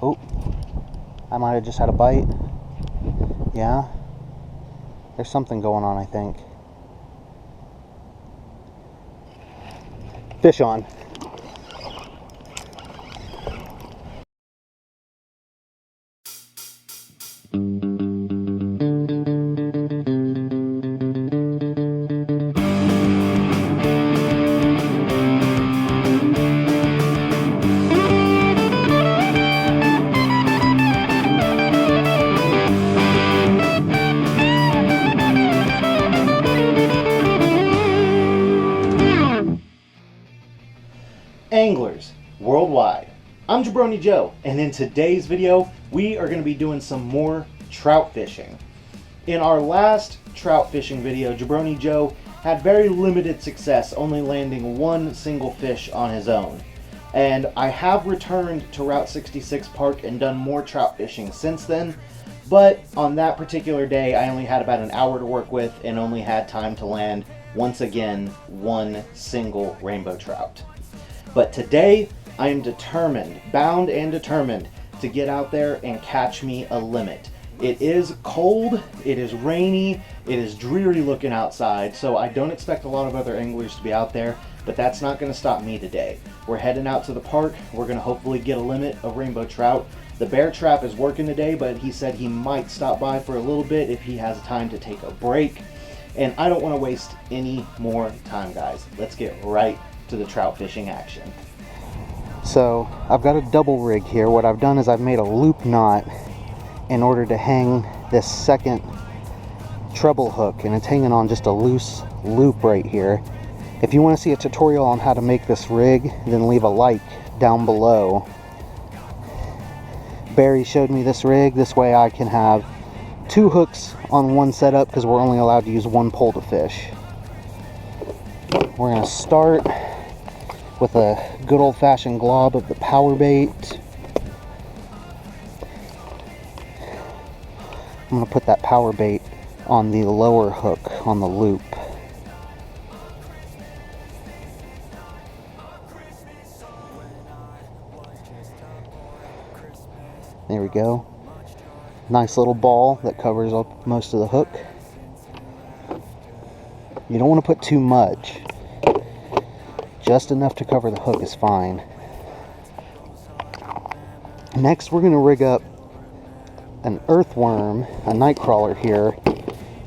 Oh, I might have just had a bite. Yeah. There's something going on, I think. Fish on. Anglers worldwide, I'm Jabroni Joe, and in today's video we are going to be doing some more trout fishing. In our last trout fishing video, Jabroni Joe had very limited success, only landing one single fish on his own. And I have returned to Route 66 Park and done more trout fishing since then, but on that particular day I only had about an hour to work with and only had time to land, once again, one single rainbow trout. But today, I am determined, bound and determined, to get out there and catch me a limit. It is cold, it is rainy, it is dreary looking outside, so I don't expect a lot of other anglers to be out there, but that's not going to stop me today. We're heading out to the park, we're going to hopefully get a limit of rainbow trout. The bear trap is working today, but he said he might stop by for a little bit if he has time to take a break. And I don't want to waste any more time, guys. Let's get right to the trout fishing action. So I've got a double rig here. What I've done is I've made a loop knot in order to hang this second treble hook, and it's hanging on just a loose loop right here. If you want to see a tutorial on how to make this rig, then leave a like down below. Barry showed me this rig. This way I can have two hooks on one setup because we're only allowed to use one pole to fish. We're going to start with a good old-fashioned glob of the power bait. I'm going to put that power bait on the lower hook on the loop. There we go. Nice little ball that covers up most of the hook. You don't want to put too much. Just enough to cover the hook is fine. Next, we're going to rig up an earthworm, a night crawler here,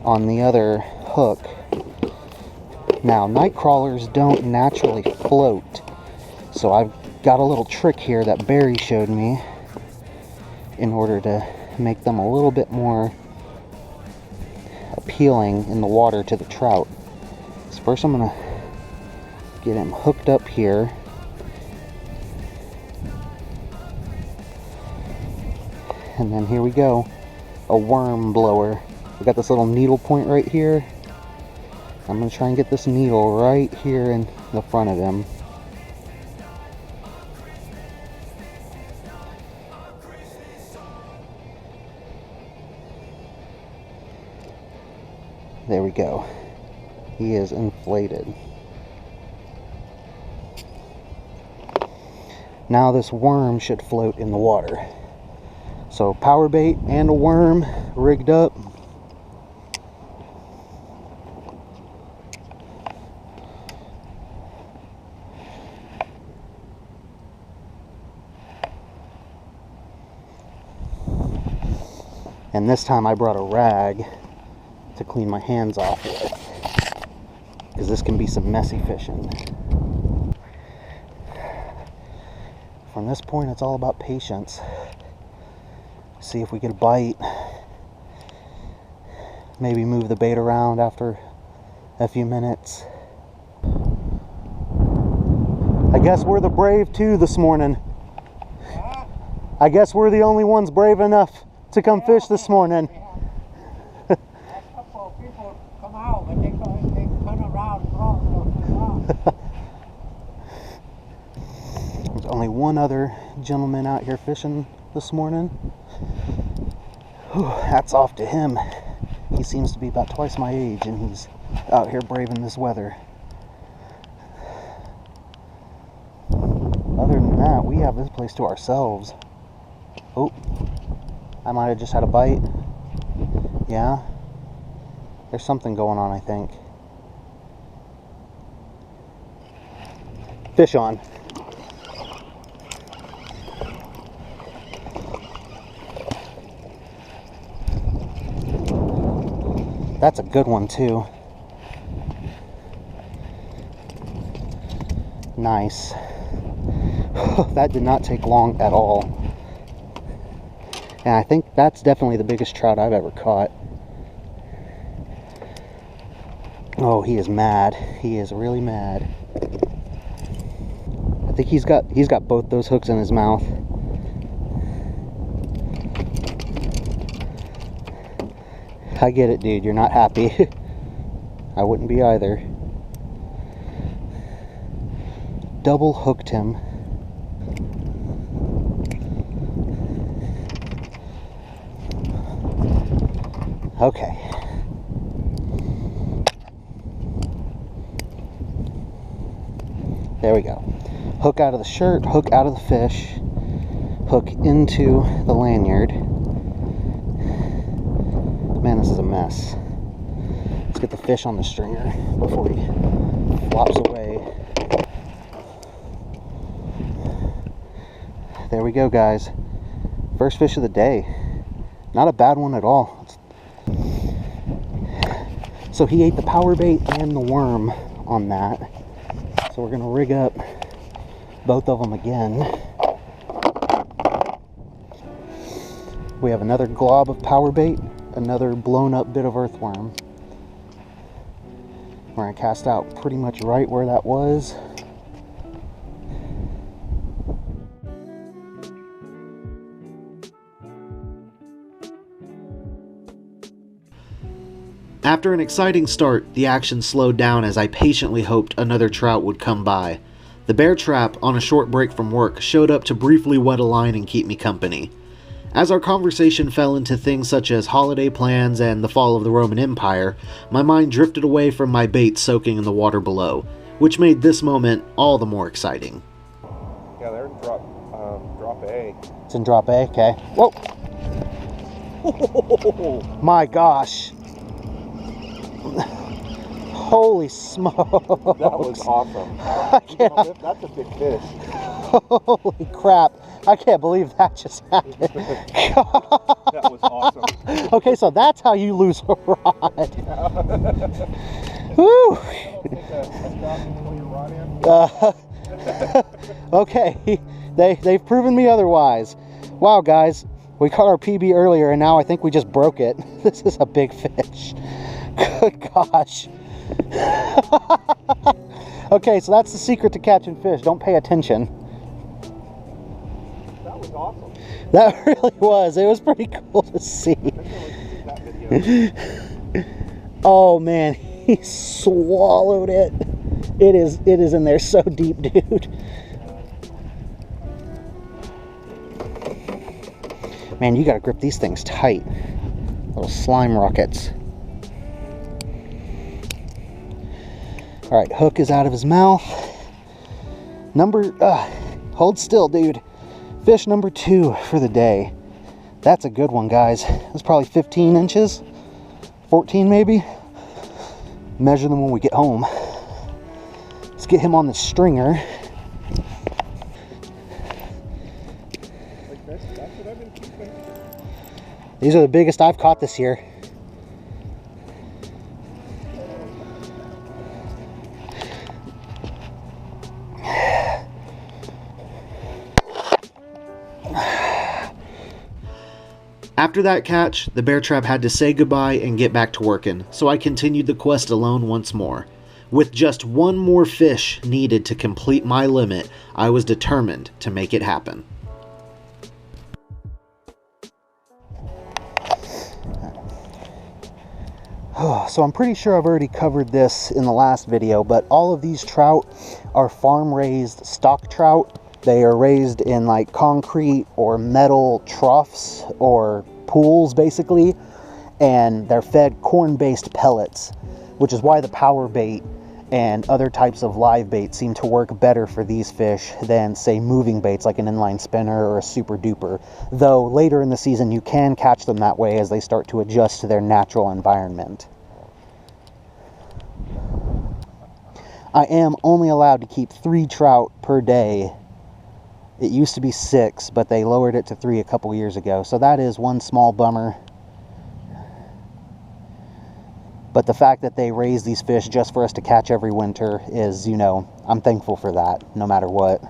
on the other hook. Now, night crawlers don't naturally float, so I've got a little trick here that Barry showed me in order to make them a little bit more appealing in the water to the trout. So first I'm going to get him hooked up here. And then here we go. A worm blower. We got this little needle point right here. I'm going to try and get this needle right here in the front of him. There we go. He is inflated. Now this worm should float in the water. So power bait and a worm rigged up. And this time I brought a rag to clean my hands off with, because this can be some messy fishing. From this point, it's all about patience. See if we get a bite. Maybe move the bait around after a few minutes. I guess we're the brave two this morning. I guess we're the only ones brave enough to come fish this morning. A couple of people come out, but they turn around and cross. There's only one other gentleman out here fishing this morning. Whew, hats off to him. He seems to be about twice my age, and he's out here braving this weather. Other than that, we have this place to ourselves. Oh, I might have just had a bite. Yeah. There's something going on, I think. Fish on. That's a good one too. Nice. That did not take long at all. And I think that's definitely the biggest trout I've ever caught. Oh, he is mad. He is really mad. I think he's got both those hooks in his mouth. I get it, dude. You're not happy. I wouldn't be either. Double hooked him. Okay. There we go. Hook out of the shirt, hook out of the fish, hook into the lanyard. Man, this is a mess. Let's get the fish on the stringer before he flops away. There we go, guys. First fish of the day. Not a bad one at all. So he ate the power bait and the worm on that. So we're gonna rig up both of them again. We have another glob of power bait, another blown up bit of earthworm. We're gonna cast out pretty much right where that was. After an exciting start, the action slowed down as I patiently hoped another trout would come by. The bear trap, on a short break from work, showed up to briefly wet a line and keep me company. As our conversation fell into things such as holiday plans and the fall of the Roman Empire, my mind drifted away from my bait soaking in the water below, which made this moment all the more exciting. Yeah, they're in drop A. It's in drop A, okay. Whoa! My gosh. Holy smokes. That was awesome. That's a big fish. Holy crap. I can't believe that just happened. That was awesome. Okay, so that's how you lose a rod. Woo! Okay, they've proven me otherwise. Wow, guys, we caught our PB earlier and now I think we just broke it. This is a big fish. Good gosh. Okay, so that's the secret to catching fish. Don't pay attention. That was awesome. That really was. It was pretty cool to see. Oh man, he swallowed it. It is in there so deep, dude. Man, you gotta grip these things tight. Little slime rockets. All right, hook is out of his mouth. Hold still, dude. Fish number 2 for the day. That's a good one, guys. That's probably 15 inches, 14 maybe. Measure them when we get home. Let's get him on the stringer. That's what I've been keeping. These are the biggest I've caught this year. After that catch, the bear trap had to say goodbye and get back to working, so I continued the quest alone once more. With just one more fish needed to complete my limit, I was determined to make it happen. So I'm pretty sure I've already covered this in the last video, but all of these trout are farm-raised stock trout. They are raised in like concrete or metal troughs or pools basically, and they're fed corn-based pellets, which is why the power bait and other types of live baits seem to work better for these fish than, say, moving baits like an inline spinner or a super duper, though later in the season you can catch them that way as they start to adjust to their natural environment. I am only allowed to keep 3 trout per day. It used to be 6, but they lowered it to 3 a couple years ago, so that is one small bummer. But the fact that they raise these fish just for us to catch every winter is, you know, I'm thankful for that, no matter what.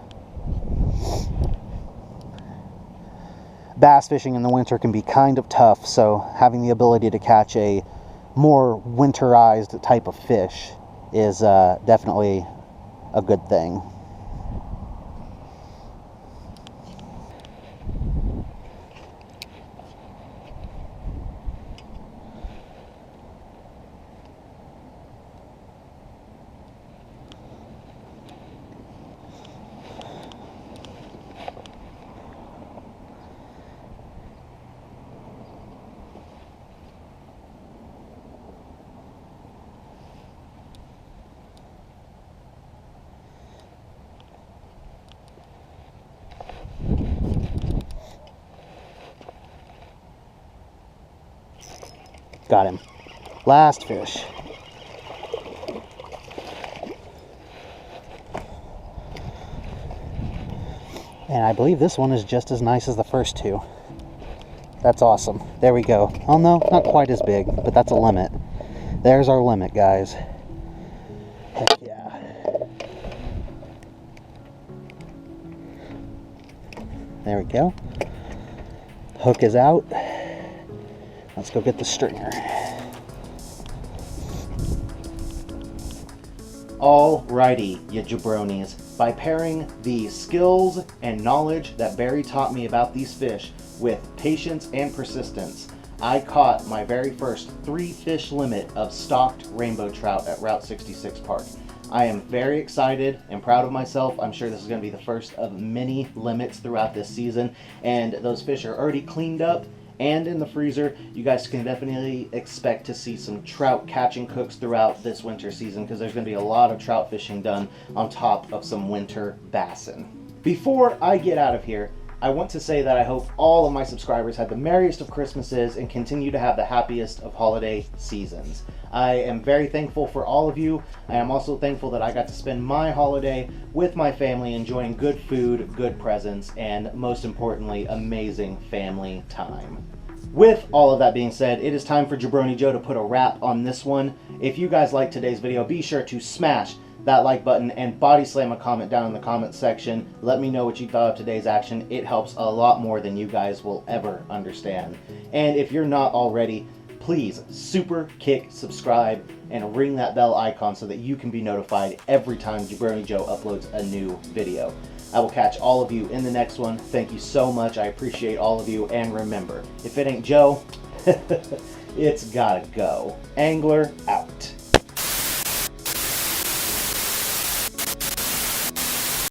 Bass fishing in the winter can be kind of tough, so having the ability to catch a more winterized type of fish is definitely a good thing. Got him. Last fish. And I believe this one is just as nice as the first 2. That's awesome. There we go. Oh no, not quite as big, but that's a limit. There's our limit, guys. Heck yeah. There we go. Hook is out. Let's go get the stringer. Alrighty, you jabronis. By pairing the skills and knowledge that Barry taught me about these fish with patience and persistence, I caught my very first 3 fish limit of stocked rainbow trout at Route 66 Park. I am very excited and proud of myself. I'm sure this is going to be the first of many limits throughout this season, and those fish are already cleaned up and in the freezer. You guys can definitely expect to see some trout catching cooks throughout this winter season, because there's going to be a lot of trout fishing done on top of some winter bassin. Before I get out of here, I want to say that I hope all of my subscribers had the merriest of Christmases and continue to have the happiest of holiday seasons. I am very thankful for all of you. I am also thankful that I got to spend my holiday with my family, enjoying good food, good presents, and most importantly, amazing family time. With all of that being said, it is time for Jabroni Joe to put a wrap on this one. If you guys liked today's video, be sure to smash that like button and body slam a comment down in the comment section. Let me know what you thought of today's action. It helps a lot more than you guys will ever understand. And if you're not already, please super kick subscribe and ring that bell icon so that you can be notified every time Jabroni Joe uploads a new video. I will catch all of you in the next one. Thank you so much. I appreciate all of you. And remember, if it ain't Joe, it's gotta go. Angler out.